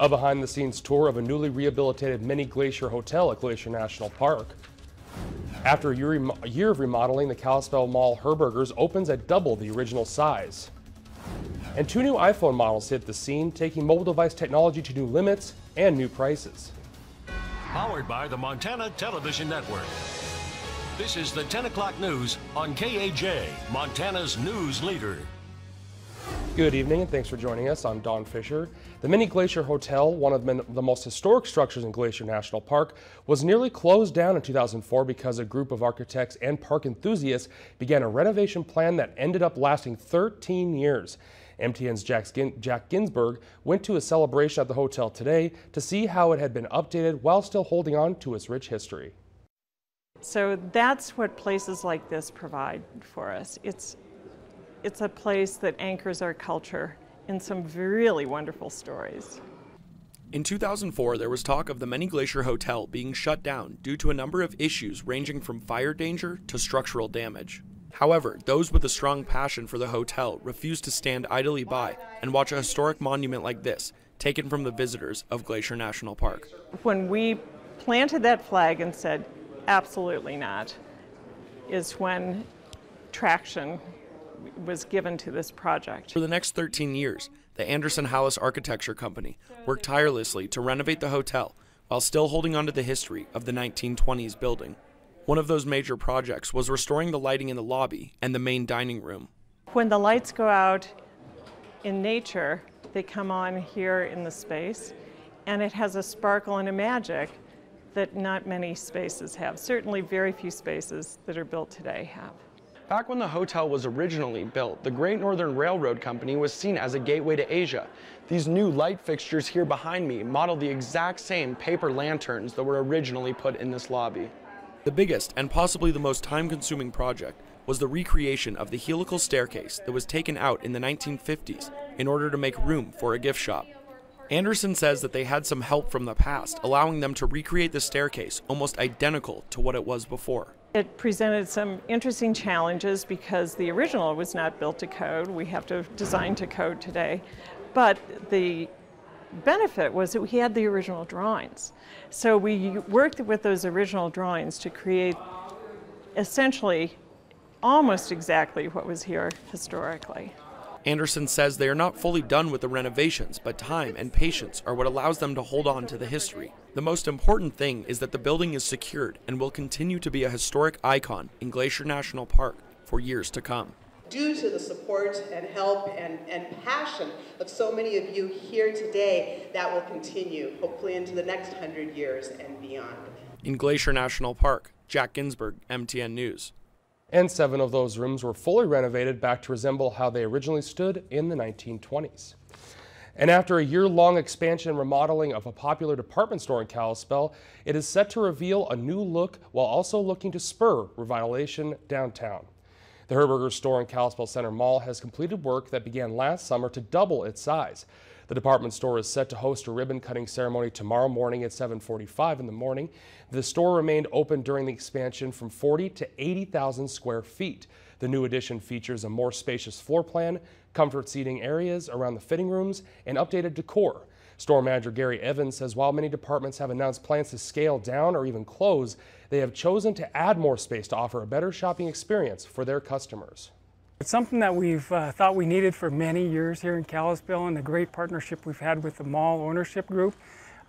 A behind-the-scenes tour of a newly rehabilitated mini glacier hotel at Glacier National Park. After a year of remodeling, the Kalispell Mall Herbergers opens at double the original size. And 2 new iPhone models hit the scene, taking mobile device technology to new limits and new prices. Powered by the Montana Television Network. This is the 10 o'clock news on KAJ, Montana's news leader. Good evening and thanks for joining us. I'm Don Fisher. The Mini Glacier Hotel, one of the most historic structures in Glacier National Park, was nearly closed down in 2004 because a group of architects and park enthusiasts began a renovation plan that ended up lasting 13 years. MTN's Jack Ginsburg went to a celebration at the hotel today to see how it had been updated while still holding on to its rich history. So that's what places like this provide for us. It's a place that anchors our culture in some really wonderful stories. In 2004, there was talk of the Mini Glacier Hotel being shut down due to a number of issues ranging from fire danger to structural damage. However, those with a strong passion for the hotel refused to stand idly by and watch a historic monument like this taken from the visitors of Glacier National Park. When we planted that flag and said, absolutely not, is when traction was given to this project. For the next 13 years, the Anderson Hallis Architecture Company worked tirelessly to renovate the hotel while still holding on to the history of the 1920s building. One of those major projects was restoring the lighting in the lobby and the main dining room. When the lights go out in nature, they come on here in the space, and it has a sparkle and a magic that not many spaces have. Certainly very few spaces that are built today have. Back when the hotel was originally built, the Great Northern Railroad Company was seen as a gateway to Asia. These new light fixtures here behind me model the exact same paper lanterns that were originally put in this lobby. The biggest and possibly the most time-consuming project was the recreation of the helical staircase that was taken out in the 1950s in order to make room for a gift shop. Anderson says that they had some help from the past, allowing them to recreate the staircase almost identical to what it was before. It presented some interesting challenges because the original was not built to code. We have to design to code today. But the benefit was that we had the original drawings. So we worked with those original drawings to create essentially almost exactly what was here historically. Anderson says they are not fully done with the renovations, but time and patience are what allows them to hold on to the history. The most important thing is that the building is secured and will continue to be a historic icon in Glacier National Park for years to come. Due to the support and help and passion of so many of you here today, that will continue, hopefully into the next 100 years and beyond. In Glacier National Park, Jack Ginsburg, MTN News. And 7 of those rooms were fully renovated back to resemble how they originally stood in the 1920s. And after a year-long expansion and remodeling of a popular department store in Kalispell, it is set to reveal a new look while also looking to spur revitalization downtown. The Herberger store in Kalispell Center Mall has completed work that began last summer to double its size. The department store is set to host a ribbon-cutting ceremony tomorrow morning at 7:45 in the morning. The store remained open during the expansion from 40 to 80,000 square feet. The new addition features a more spacious floor plan, comfort seating areas around the fitting rooms, and updated decor. Store manager Gary Evans says while many departments have announced plans to scale down or even close, they have chosen to add more space to offer a better shopping experience for their customers. It's something that we've thought we needed for many years here in Kalispell, and the great partnership we've had with the mall ownership group.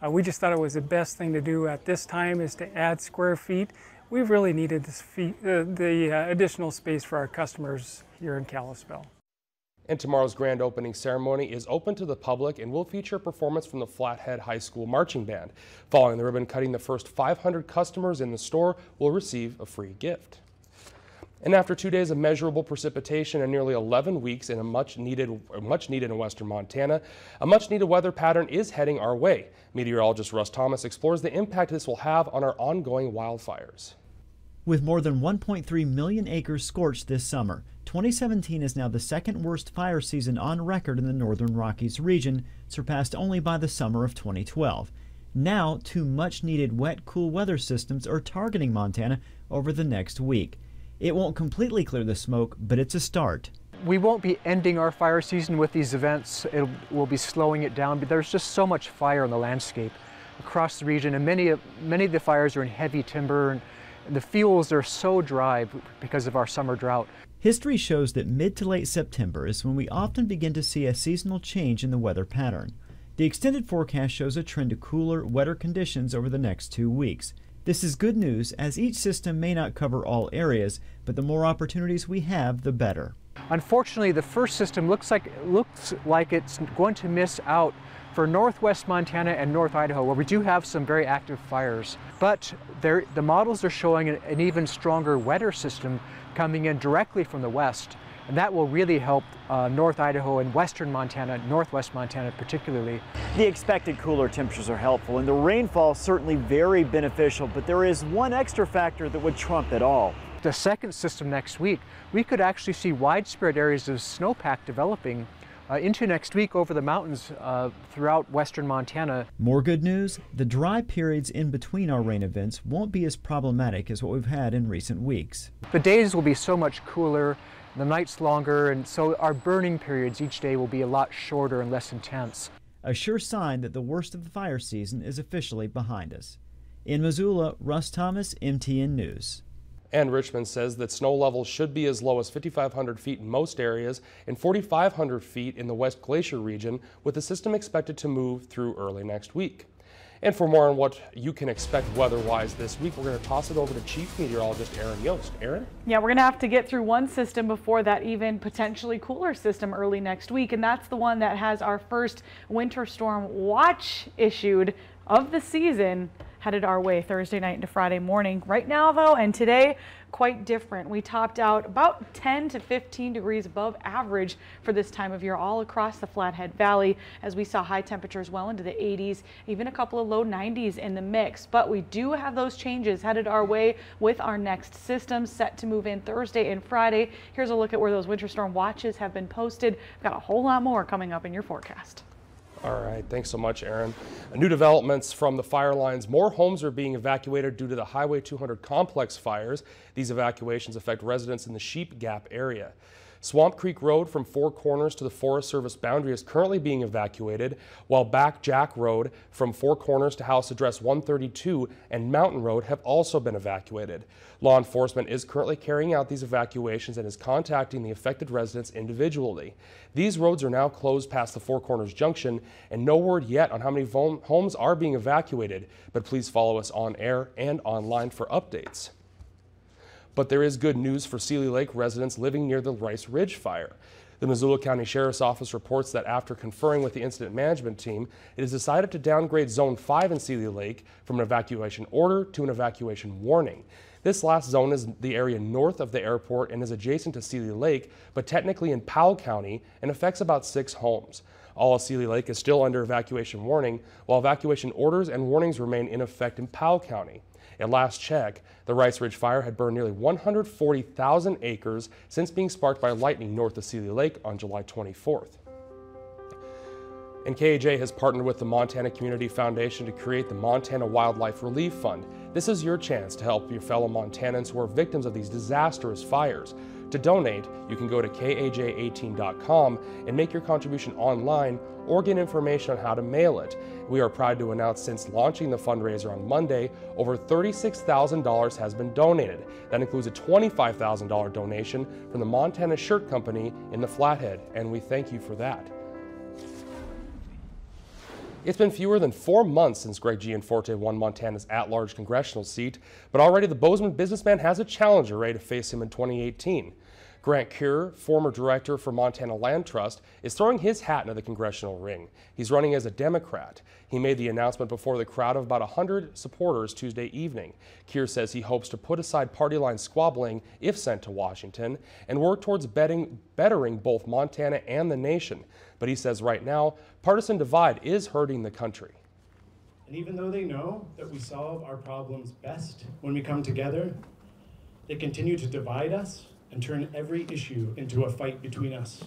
We just thought it was the best thing to do at this time is to add square feet. We've really needed the additional space for our customers here in Kalispell. And tomorrow's grand opening ceremony is open to the public and will feature a performance from the Flathead High School Marching Band. Following the ribbon cutting, the first 500 customers in the store will receive a free gift. And after 2 days of measurable precipitation and nearly 11 weeks in a much needed in western Montana, a much needed weather pattern is heading our way. Meteorologist Russ Thomas explores the impact this will have on our ongoing wildfires. With more than 1.3 million acres scorched this summer, 2017 is now the second worst fire season on record in the Northern Rockies region, surpassed only by the summer of 2012. Now, 2 much-needed wet, cool weather systems are targeting Montana over the next week. It won't completely clear the smoke, but it's a start. We won't be ending our fire season with these events. We'll be slowing it down, but there's just so much fire in the landscape across the region, and many of the fires are in heavy timber, and the fuels are so dry because of our summer drought. History shows that mid to late September is when we often begin to see a seasonal change in the weather pattern. The extended forecast shows a trend to cooler, wetter conditions over the next 2 weeks. This is good news, as each system may not cover all areas, but the more opportunities we have, the better. Unfortunately, the first system looks like it's going to miss out for northwest Montana and North Idaho, where we do have some very active fires. But the models are showing an even stronger, wetter system coming in directly from the west, and that will really help North Idaho and western Montana, northwest Montana particularly. The expected cooler temperatures are helpful, and the rainfall is certainly very beneficial, but there is one extra factor that would trump it all. The second system next week, we could actually see widespread areas of snowpack developing into next week over the mountains throughout western Montana. More good news, the dry periods in between our rain events won't be as problematic as what we've had in recent weeks. The days will be so much cooler, the nights longer, and so our burning periods each day will be a lot shorter and less intense. A sure sign that the worst of the fire season is officially behind us. In Missoula, Russ Thomas, MTN News. And Richmond says that snow levels should be as low as 5,500 feet in most areas and 4,500 feet in the West Glacier region, with the system expected to move through early next week. And for more on what you can expect weather-wise this week, we're going to toss it over to Chief Meteorologist Aaron Yost. Aaron? Yeah, we're going to have to get through one system before that even potentially cooler system early next week, and that's the one that has our first winter storm watch issued of the season headed our way Thursday night into Friday morning. Right now, though, and today, quite different. We topped out about 10 to 15 degrees above average for this time of year all across the Flathead Valley, as we saw high temperatures well into the 80s, even a couple of low 90s in the mix. But we do have those changes headed our way with our next system set to move in Thursday and Friday. Here's a look at where those winter storm watches have been posted. We've got a whole lot more coming up in your forecast. All right, thanks so much, Aaron. New developments from the fire lines. More homes are being evacuated due to the Highway 200 complex fires. These evacuations affect residents in the Sheep Gap area. Swamp Creek Road from Four Corners to the Forest Service boundary is currently being evacuated, while Back Jack Road from Four Corners to House Address 132 and Mountain Road have also been evacuated. Law enforcement is currently carrying out these evacuations and is contacting the affected residents individually. These roads are now closed past the Four Corners Junction, and no word yet on how many homes are being evacuated, but please follow us on air and online for updates. But there is good news for Seeley Lake residents living near the Rice Ridge fire. The Missoula County Sheriff's Office reports that after conferring with the incident management team, it has decided to downgrade Zone 5 in Seeley Lake from an evacuation order to an evacuation warning. This last zone is the area north of the airport and is adjacent to Seeley Lake, but technically in Powell County, and affects about 6 homes. All of Seeley Lake is still under evacuation warning, while evacuation orders and warnings remain in effect in Powell County. At last check, the Rice Ridge fire had burned nearly 140,000 acres since being sparked by lightning north of Seeley Lake on July 24th. And KAJ has partnered with the Montana Community Foundation to create the Montana Wildlife Relief Fund. This is your chance to help your fellow Montanans who are victims of these disastrous fires. To donate, you can go to KAJ18.com and make your contribution online or get information on how to mail it. We are proud to announce since launching the fundraiser on Monday, over $36,000 has been donated. That includes a $25,000 donation from the Montana Shirt Company in the Flathead, and we thank you for that. It's been fewer than 4 months since Greg Gianforte won Montana's at-large congressional seat, but already the Bozeman businessman has a challenger ready to face him in 2018. Grant Cure, former director for Montana Land Trust, is throwing his hat into the congressional ring. He's running as a Democrat. He made the announcement before the crowd of about 100 supporters Tuesday evening. Cure says he hopes to put aside party line squabbling if sent to Washington and work towards bettering both Montana and the nation. But he says right now, partisan divide is hurting the country. And even though they know that we solve our problems best when we come together, they continue to divide us and turn every issue into a fight between us.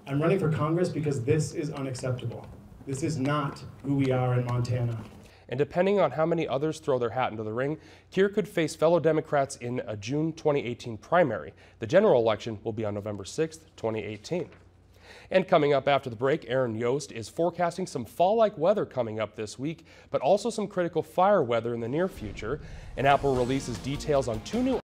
I'm running for Congress because this is unacceptable. This is not who we are in Montana. And depending on how many others throw their hat into the ring, Keir could face fellow Democrats in a June 2018 primary. The general election will be on November 6th, 2018. And coming up after the break, Aaron Yost is forecasting some fall-like weather coming up this week, but also some critical fire weather in the near future. And Apple releases details on 2 new